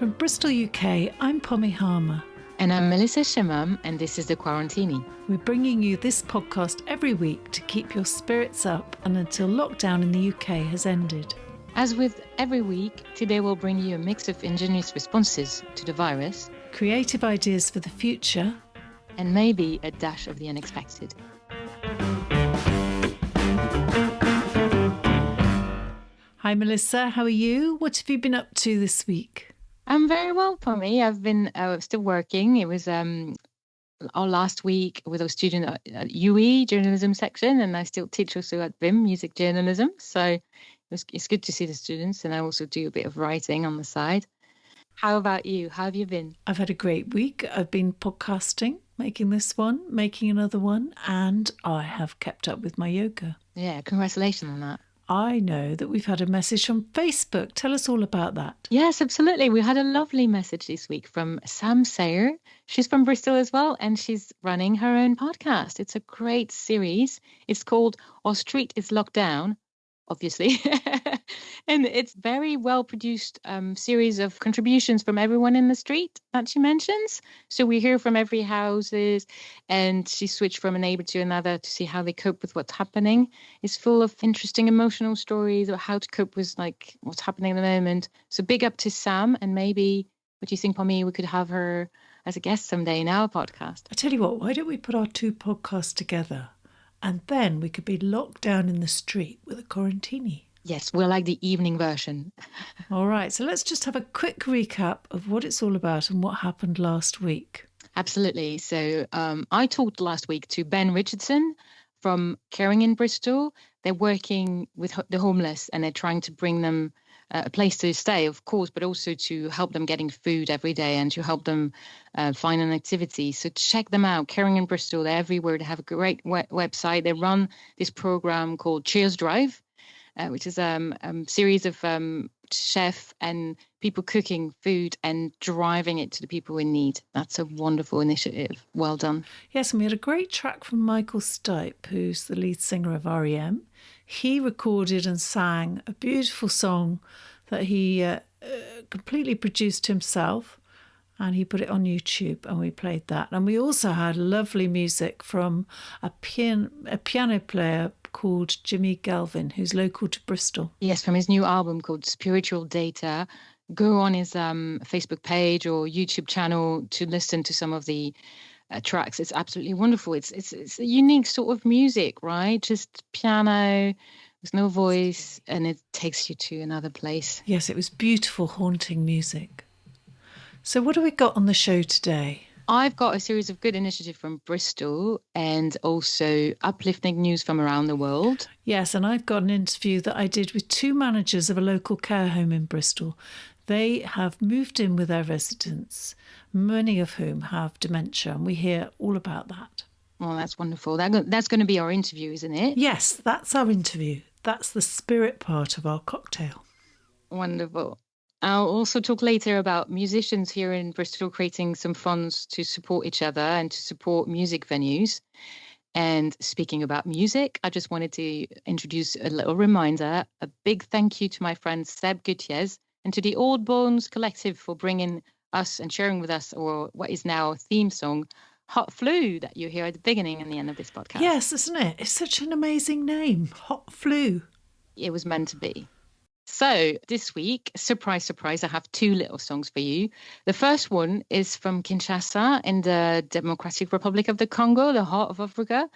From Bristol, UK, I'm Pommy Harmar. And I'm Melissa Chemam, and this is the Quarantini. We're bringing you this podcast every week to keep your spirits up and until lockdown in the UK has ended. As with every week, today we'll bring you a mix of ingenious responses to the virus, creative ideas for the future, and maybe a dash of the unexpected. Hi Melissa, how are you? What have you been up to this week? I'm very well, Pommy. I've been still working. It was our last week with our student at UE journalism section, and I still teach also at BIM music journalism. So it's good to see the students, and I also do a bit of writing on the side. How about you? How have you been? I've had a great week. I've been podcasting, making this one, making another one, and I have kept up with my yoga. Yeah, congratulations on that. I know that we've had a message from Facebook. Tell us all about that. Yes, absolutely. We had a lovely message this week from Sam Sayer. She's from Bristol as well, and she's running her own podcast. It's a great series. It's called Our Street is Locked Down, obviously. And it's very well produced series of contributions from everyone in the street that she mentions. So we hear from every houses, and she switched from a neighbor to another to see how they cope with what's happening. It's full of interesting emotional stories about how to cope with like what's happening at the moment. So big up to Sam, and maybe what do you think, Pommy? We could have her as a guest someday in our podcast. I tell you what, why don't we put our two podcasts together? And then we could be locked down in the street with a Quarantini. Yes, we're like the evening version. All right, so let's just have a quick recap of what it's all about and what happened last week. Absolutely. So I talked last week to Ben Richardson from Caring in Bristol. They're working with the homeless, and they're trying to bring them a place to stay, of course, but also to help them getting food every day and to help them find an activity. So check them out. Caring in Bristol, they're everywhere. They have a great website. They run this program called Cheers Drive, which is a series of chef and people cooking food and driving it to the people in need. That's a wonderful initiative. Well done. Yes, and we had a great track from Michael Stipe, who's the lead singer of REM. He recorded and sang a beautiful song that he completely produced himself, and he put it on YouTube, and we played that. And we also had lovely music from a piano player called Jimmy Galvin, who's local to Bristol. Yes, from his new album called Spiritual Data. Go on his Facebook page or YouTube channel to listen to some of the tracks. It's absolutely wonderful. It's a unique sort of music, right? Just piano, there's no voice, and it takes you to another place. Yes, it was beautiful, haunting music. So what do we got on the show today? I've got a series of good initiatives from Bristol and also uplifting news from around the world. Yes, and I've got an interview that I did with two managers of a local care home in Bristol. They have moved in with their residents, many of whom have dementia, and we hear all about that. Well, that's wonderful. That's going to be our interview, isn't it? Yes, that's our interview. That's the spirit part of our cocktail. Wonderful. I'll also talk later about musicians here in Bristol creating some funds to support each other and to support music venues. And speaking about music, I just wanted to introduce a little reminder, a big thank you to my friend Seb Gutierrez and to the Old Bones Collective for bringing us and sharing with us, or what is now a theme song, Hot Flu, that you hear at the beginning and the end of this podcast. Yes, isn't it? It's such an amazing name, Hot Flu. It was meant to be. So this week, surprise, surprise, I have two little songs for you. The first one is from Kinshasa in the Democratic Republic of the Congo, the heart of Africa.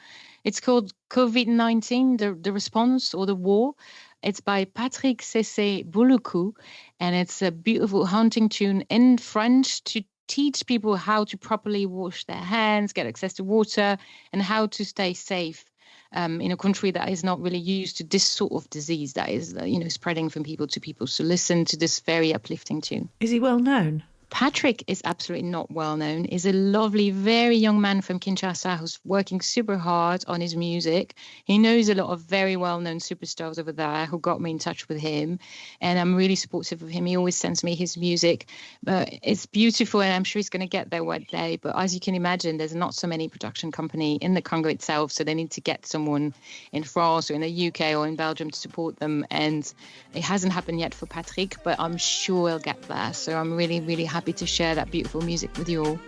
It's called COVID-19, the response or the war. It's by Patrick Sese Buluku, and it's a beautiful haunting tune in French to teach people how to properly wash their hands, get access to water, and how to stay safe in a country that is not really used to this sort of disease that is, spreading from people to people. So listen to this very uplifting tune. Is he well known? Patrick is absolutely not well known. He's a lovely, very young man from Kinshasa who's working super hard on his music. He knows a lot of very well-known superstars over there who got me in touch with him. And I'm really supportive of him. He always sends me his music. It's beautiful, and I'm sure he's going to get there one day. But as you can imagine, there's not so many production company in the Congo itself. So they need to get someone in France or in the UK or in Belgium to support them. And it hasn't happened yet for Patrick, but I'm sure he'll get there. So I'm really, really happy to share that beautiful music with you all.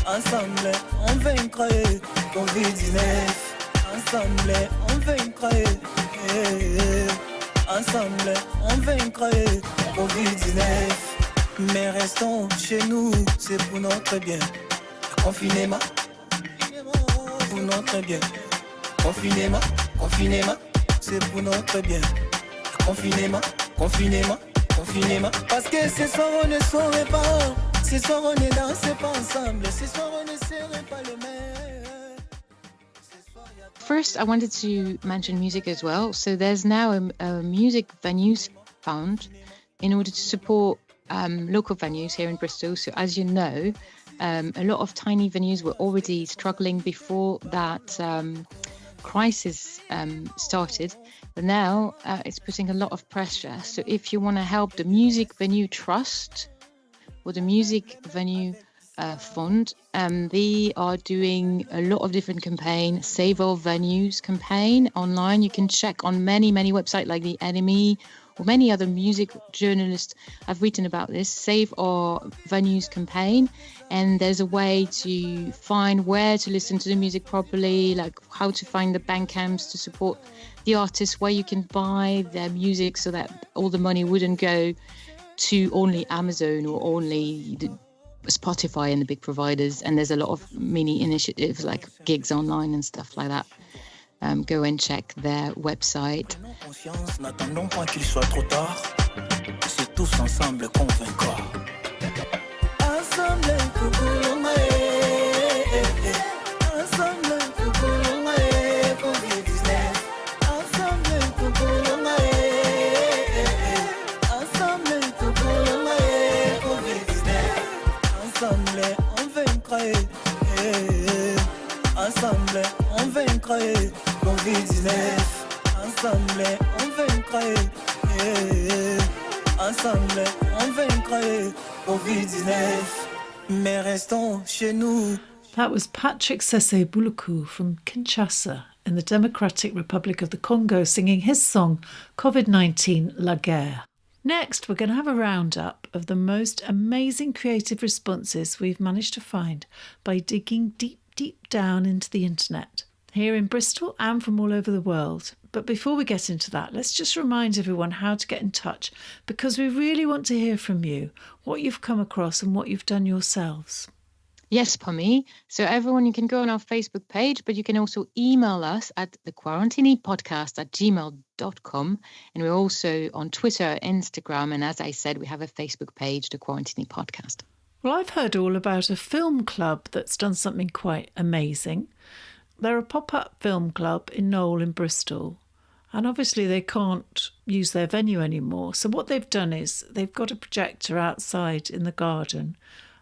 Ensemble, on vaincra Covid-19. Ensemble, on vaincra. Ensemble, on vaincra Covid-19. Mais restons chez nous, c'est pour notre bien. Confinement, pour notre bien. Confinement, confinement, c'est pour notre bien. Confinement, confinement, confinement. Parce que ce soir on ne saurait pas. Ce soir on ne dansait pas ensemble. Ce soir on ne serait pas les mêmes. First, I wanted to mention music as well. So there's now a music venues fund in order to support local venues here in Bristol. So as you know, a lot of tiny venues were already struggling before that crisis started. But now it's putting a lot of pressure. So if you want to help the Music Venue Trust or the Music Venue Fund, they are doing a lot of different campaigns. Save Our Venues campaign online. You can check on many websites like The Enemy or many other music journalists have written about this. Save Our Venues campaign. And there's a way to find where to listen to the music properly, like how to find the bank camps to support the artists, where you can buy their music so that all the money wouldn't go to only Amazon or only Spotify and the big providers. And there's a lot of mini initiatives like gigs online and stuff like that. Go and check their website. N'attendons pas qu'il soit trop tard. C'est tous ensemble qu'on vaincra. Ensemble, ensemble, Covid-19. Ensemble, ensemble, Covid-19. Ensemble, on vaincra. Ensemble, on vaincra Covid-19. Ensemble, on vaincra. Ensemble, on vaincra Covid-19. Mais restons chez nous. That was Patrick Sese Buluku from Kinshasa in the Democratic Republic of the Congo singing his song COVID-19 La Guerre. Next, we're going to have a roundup of the most amazing creative responses we've managed to find by digging deep down into the internet, here in Bristol and from all over the world. But before we get into that, let's just remind everyone how to get in touch, because we really want to hear from you, what you've come across and what you've done yourselves. Yes, Pommy. So everyone, you can go on our Facebook page, but you can also email us at thequarantinipodcast@gmail.com. And we're also on Twitter, Instagram. And as I said, we have a Facebook page, The Quarantini Podcast. Well, I've heard all about a film club that's done something quite amazing. They're a pop-up film club in Knowle in Bristol. And obviously they can't use their venue anymore. So what they've done is they've got a projector outside in the garden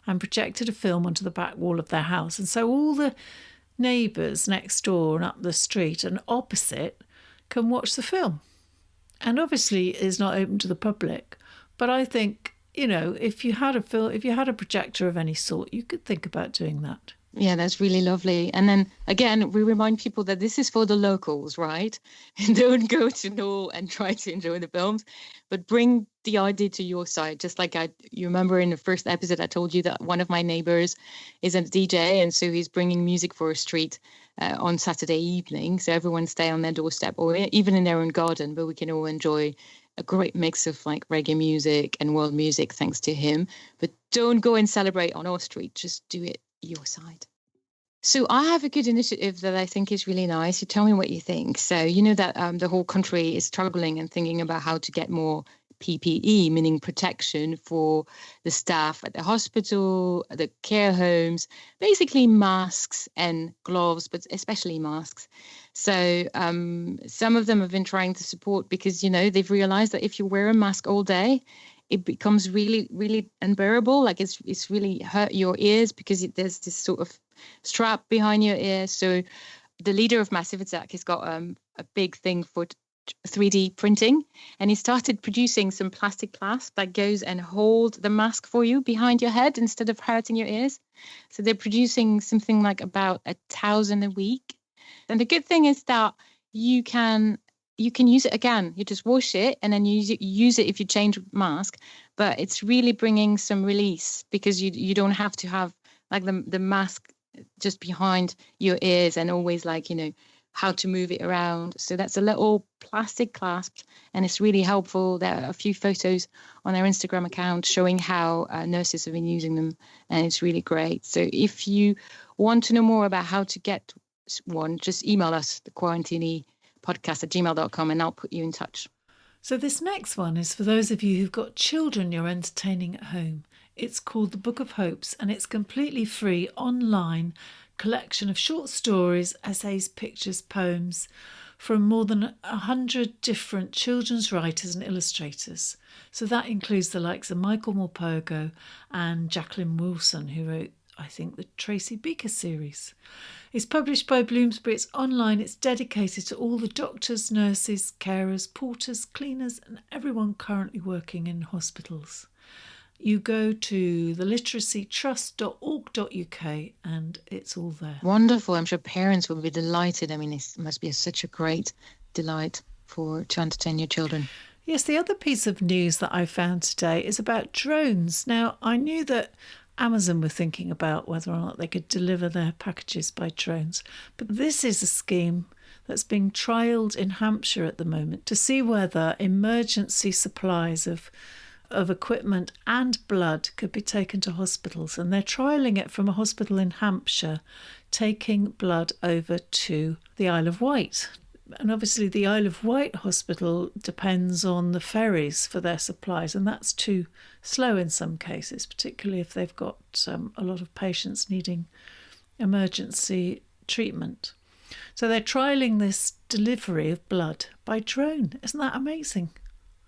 and projected a film onto the back wall of their house. And so all the neighbours next door and up the street and opposite can watch the film. And obviously it's not open to the public. But I think, you know, if you had a projector of any sort, you could think about doing that. Yeah, that's really lovely. And then again, we remind people that this is for the locals, right? Don't go to Knowle and try to enjoy the films, but bring the idea to your side. Just like you remember in the first episode, I told you that one of my neighbors is a DJ, and so he's bringing music for a street on Saturday evening. So everyone stay on their doorstep or even in their own garden, but we can all enjoy a great mix of like reggae music and world music thanks to him. But don't go and celebrate on our street. Just do it your side. So I have a good initiative that I think is really nice. You tell me what you think. So you know that the whole country is struggling and thinking about how to get more PPE, meaning protection for the staff at the hospital, the care homes, basically masks and gloves, but especially masks. So some of them have been trying to support because, they've realized that if you wear a mask all day, it becomes really, really unbearable. Like it's really hurt your ears because there's this sort of strap behind your ear. So the leader of Massive Attack has got a big thing for 3D printing, and he started producing some plastic clasp that goes and hold the mask for you behind your head instead of hurting your ears. So they're producing something like about 1,000 a week. And the good thing is that you can use it again. You just wash it and then use it if you change mask. But it's really bringing some release because you don't have to have like the mask just behind your ears and always how to move it around. So that's a little plastic clasp and it's really helpful. There are a few photos on their Instagram account showing how nurses have been using them, and it's really great. So if you want to know more about how to get one, just email us, the Quarantini podcast@gmail.com, and I'll put you in touch. So this next one is for those of you who've got children you're entertaining at home. It's called The Book of Hopes, and it's completely free online collection of short stories, essays, pictures, poems from more than 100 different children's writers and illustrators. So that includes the likes of Michael Morpurgo and Jacqueline Wilson, who wrote, I think, the Tracy Beaker series. It's published by Bloomsbury, it's online, it's dedicated to all the doctors, nurses, carers, porters, cleaners and everyone currently working in hospitals. You go to theliteracytrust.org.uk and it's all there. Wonderful. I'm sure parents will be delighted. I mean, it must be such a great delight to entertain your children. Yes, the other piece of news that I found today is about drones. Now, I knew that Amazon were thinking about whether or not they could deliver their packages by drones, but this is a scheme that's being trialled in Hampshire at the moment to see whether emergency supplies of equipment and blood could be taken to hospitals. And they're trialling it from a hospital in Hampshire, taking blood over to the Isle of Wight. And obviously the Isle of Wight hospital depends on the ferries for their supplies, and that's too slow in some cases, particularly if they've got a lot of patients needing emergency treatment. So they're trialling this delivery of blood by drone. Isn't that amazing?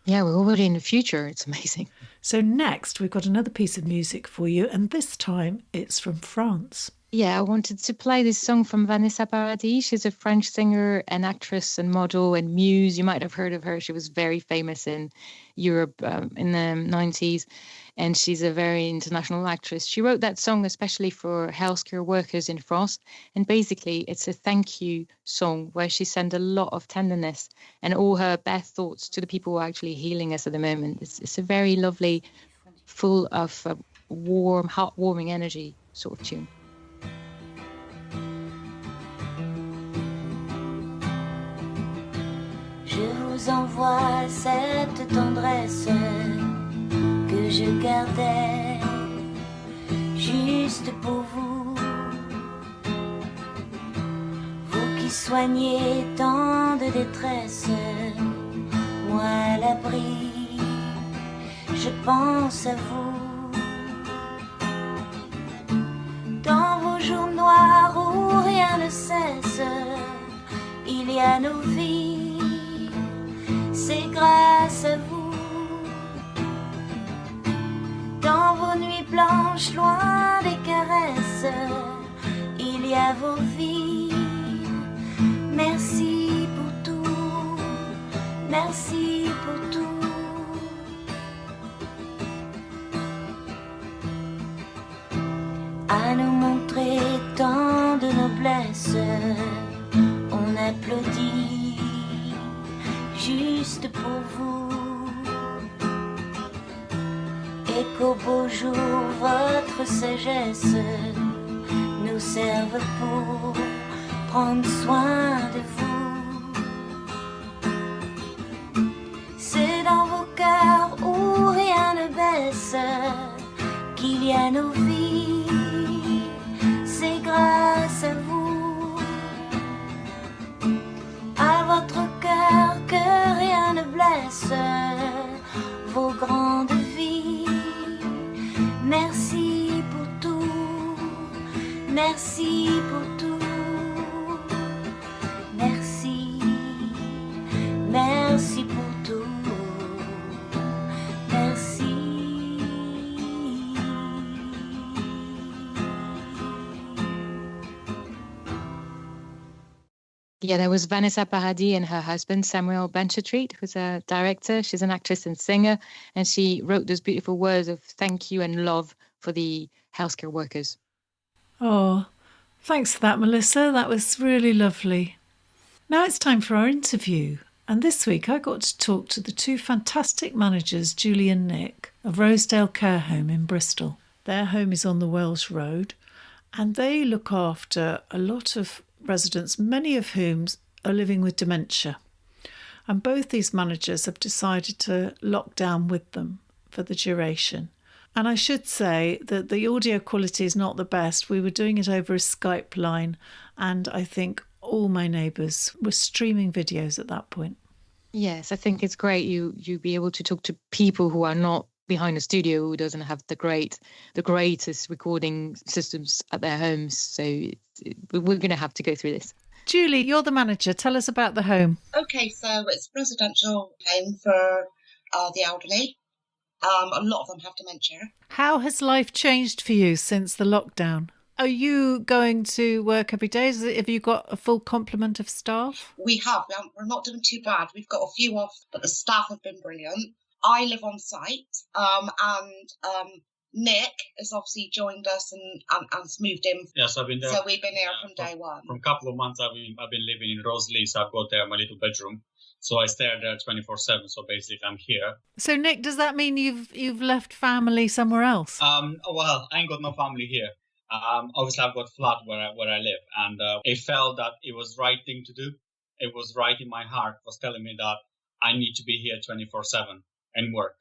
Yeah, we're already in the future. It's amazing. So next, we've got another piece of music for you, and this time it's from France. Yeah, I wanted to play this song from Vanessa Paradis. She's a French singer and actress and model and muse. You might have heard of her. She was very famous in Europe in the 90s, and she's a very international actress. She wrote that song especially for healthcare workers in France, and basically it's a thank you song where she sent a lot of tenderness and all her best thoughts to the people who are actually healing us at the moment. It's a very lovely, full of warm, heartwarming energy sort of tune. Je vous envoie cette tendresse que je gardais juste pour vous. Vous qui soignez tant de détresse, moi à l'abri, je pense à vous. Dans vos jours noirs où rien ne cesse, il y a nos vies. C'est grâce à vous. Dans vos nuits blanches, loin des caresses, il y a vos vies. Merci pour tout, merci pour tout. À nous montrer tant de noblesse, on applaudit. Juste pour vous, et qu'au beau jour votre sagesse nous serve pour prendre soin de vous. C'est dans vos cœurs où rien ne baisse qu'il y a nos vies. C'est grâce à Yeah, there was Vanessa Paradis and her husband, Samuel Benchetreat, who's a director. She's an actress and singer, and she wrote those beautiful words of thank you and love for the healthcare workers. Oh, thanks for that, Melissa. That was really lovely. Now it's time for our interview. And this week I got to talk to the two fantastic managers, Julie and Nick, of Rosedale Care Home in Bristol. Their home is on the Welsh Road, and they look after a lot of residents, many of whom are living with dementia. And both these managers have decided to lock down with them for the duration. And I should say that the audio quality is not the best. We were doing it over a Skype line, and I think all my neighbours were streaming videos at that point. Yes, I think it's great you be able to talk to people who are not behind a studio, who doesn't have the greatest recording systems at their homes. So we're going to have to go through this. Julie, you're the manager. Tell us about the home. Okay, so it's a residential home for the elderly. A lot of them have dementia. How has life changed for you since the lockdown? Are you going to work every day? Have you got a full complement of staff? We have. We're not doing too bad. We've got a few off, but the staff have been brilliant. I live on site, and Nick has obviously joined us and moved in. Yes, I've been there. So we've been here from day one. From a couple of months, I've been living in Rosedale, so I've got there my little bedroom. So I stay there 24/7. So basically, I'm here. So Nick, does that mean you've left family somewhere else? Well, I ain't got no family here. Obviously, I've got a flat where I live, and I felt that it was the right thing to do. It was right in my heart. Was telling me that I need to be here 24/7 and work,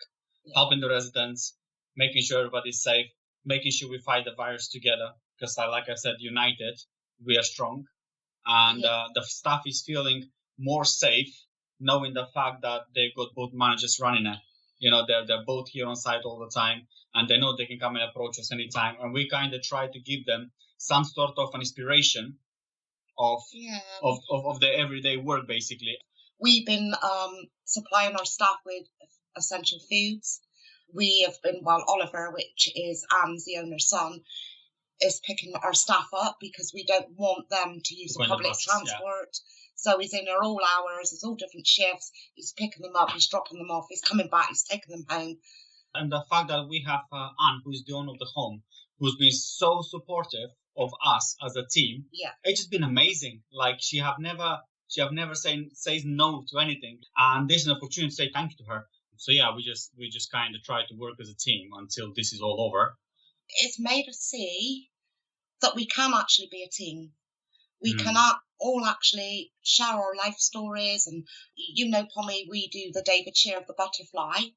helping the residents, making sure everybody's safe, making sure we fight the virus together. Because, like I said, united, we are strong, and the staff is feeling more safe, knowing the fact that they've got both managers running it. They're both here on site all the time, and they know they can come and approach us anytime. And we kind of try to give them some sort of an inspiration of their everyday work, basically. We've been supplying our staff with essential foods. We have been, Oliver, which is Anne's, the owner's son, is picking our staff up because we don't want them to use the public transport. Yeah. So he's in there all hours, it's all different shifts. He's picking them up, he's dropping them off, he's coming back, he's taking them home. And the fact that we have Anne, who's the owner of the home, who's been so supportive of us as a team, it's just been amazing. Like she have never says no to anything, and this is an opportunity to say thank you to her. So we just kind of try to work as a team until this is all over. It's made us see that we can actually be a team. We can all actually share our life stories, and Pommy, we do the David Shear of the Butterfly,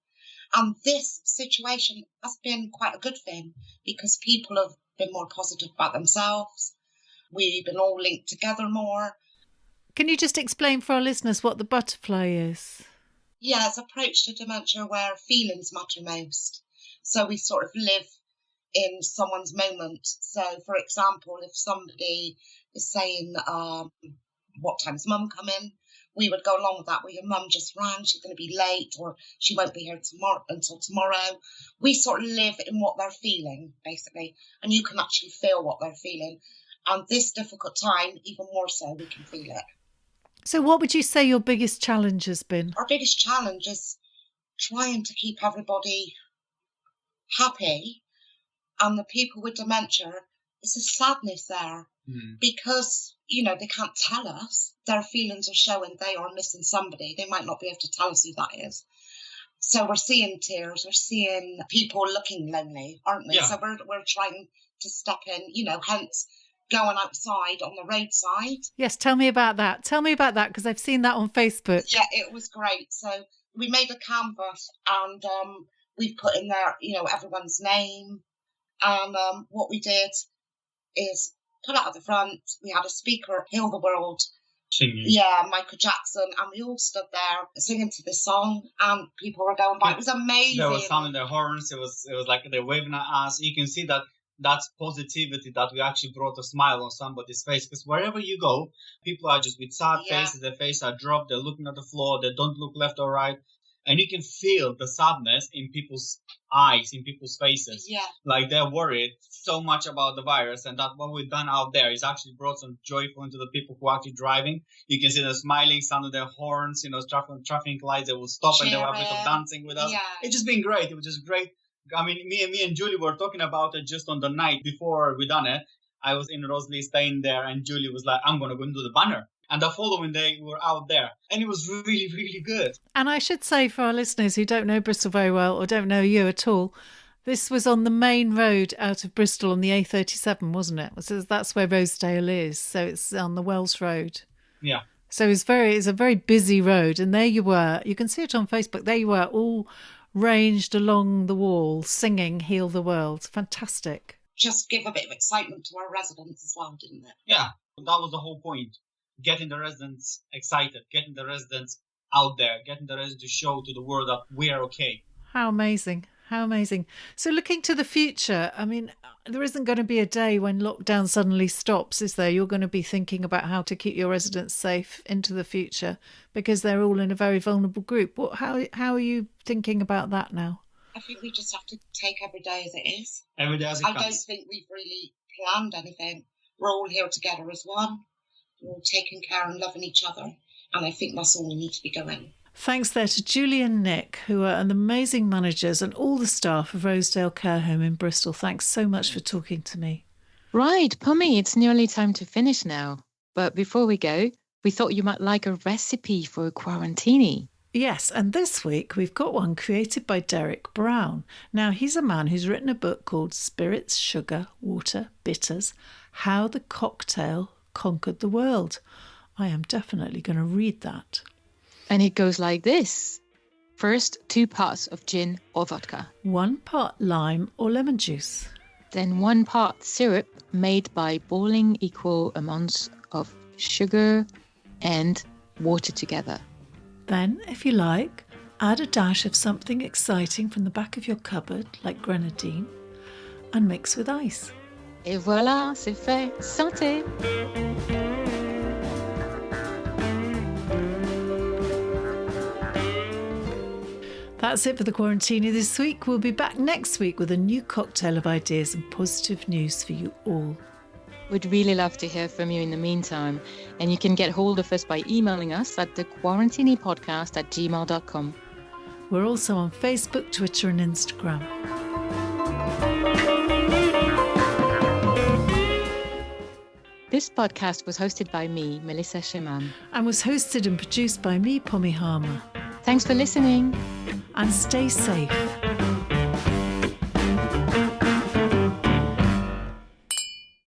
and this situation has been quite a good thing because people have been more positive about themselves. We've been all linked together more. Can you just explain for our listeners what the butterfly is? Yeah, it's approach to dementia where feelings matter most. So we sort of live in someone's moment. So, for example, if somebody is saying, what time's mum coming? We would go along with that. Well, your mum just rang, she's going to be late, or she won't be here until tomorrow. We sort of live in what they're feeling, basically. And you can actually feel what they're feeling. And this difficult time, even more so, we can feel it. So what would you say your biggest challenge has been? Our biggest challenge is trying to keep everybody happy. And the people with dementia, it's a sadness there because, they can't tell us. Their feelings are showing they are missing somebody. They might not be able to tell us who that is. So we're seeing tears, we're seeing people looking lonely, aren't we? Yeah. So we're trying to step in, hence going outside on the roadside. Yes, tell me about that. Because I've seen that on Facebook. Yeah, it was great. So we made a canvas and we put in there, everyone's name. And what we did is put out at the front. We had a speaker, Heal the World. Singing. Yeah, Michael Jackson. And we all stood there singing to the song and people were going by. It was amazing. They were sounding their horns. It was like they're waving at us. You can see that's positivity, that we actually brought a smile on somebody's face. Because wherever you go, people are just with sad faces. Their faces are dropped. They're looking at the floor. They don't look left or right. and you can feel the sadness in people's eyes, in people's faces. Yeah. Like they're worried so much about the virus, and that what we've done out there is actually brought some joyful into the people who are actually driving. You can see them smiling, sound of their horns, traffic lights. They will stop and they will have a bit of dancing with us. Yeah. It's just been great. It was just great. I mean, me and Julie were talking about it just on the night before we done it. I was in Rosedale staying there, and Julie was like, I'm going to go and do the banner. And the following day, we were out there. And it was really, really good. And I should say for our listeners who don't know Bristol very well or don't know you at all, this was on the main road out of Bristol on the A37, wasn't it? So that's where Rosedale is. So it's on the Wells Road. Yeah. So it's a very busy road. And there you were. You can see it on Facebook. There you were, all ranged along the wall, singing Heal the World. Fantastic. Just give a bit of excitement to our residents as well, didn't it? Yeah, that was the whole point. Getting the residents excited, getting the residents out there, getting the residents to show to the world that we are okay. How amazing. How amazing. So looking to the future, I mean, there isn't going to be a day when lockdown suddenly stops, is there? You're going to be thinking about how to keep your residents safe into the future because they're all in a very vulnerable group. How are you thinking about that now? I think we just have to take every day as it is. Every day as it comes. I don't think we've really planned anything. We're all here together as one. We're all taking care and loving each other. And I think that's all we need to be doing. Thanks there to Julie and Nick, who are amazing managers, and all the staff of Rosedale Care Home in Bristol. Thanks so much for talking to me. Right, Pommy, it's nearly time to finish now. But before we go, we thought you might like a recipe for a Quarantini. Yes, and this week we've got one created by Derek Brown. Now, he's a man who's written a book called Spirits, Sugar, Water, Bitters, How the Cocktail Conquered the World. I am definitely going to read that. And it goes like this. First, 2 parts of gin or vodka. 1 part lime or lemon juice. Then 1 part syrup made by boiling equal amounts of sugar and water together. Then, if you like, add a dash of something exciting from the back of your cupboard, like grenadine, and mix with ice. Et voilà, c'est fait. Santé! That's it for the Quarantini this week. We'll be back next week with a new cocktail of ideas and positive news for you all. We'd really love to hear from you in the meantime. And you can get hold of us by emailing us at thequarantinipodcast@gmail.com. We're also on Facebook, Twitter and Instagram. This podcast was hosted by me, Melissa Chemam. And was hosted and produced by me, Pommy Harmar. Thanks for listening. And stay safe.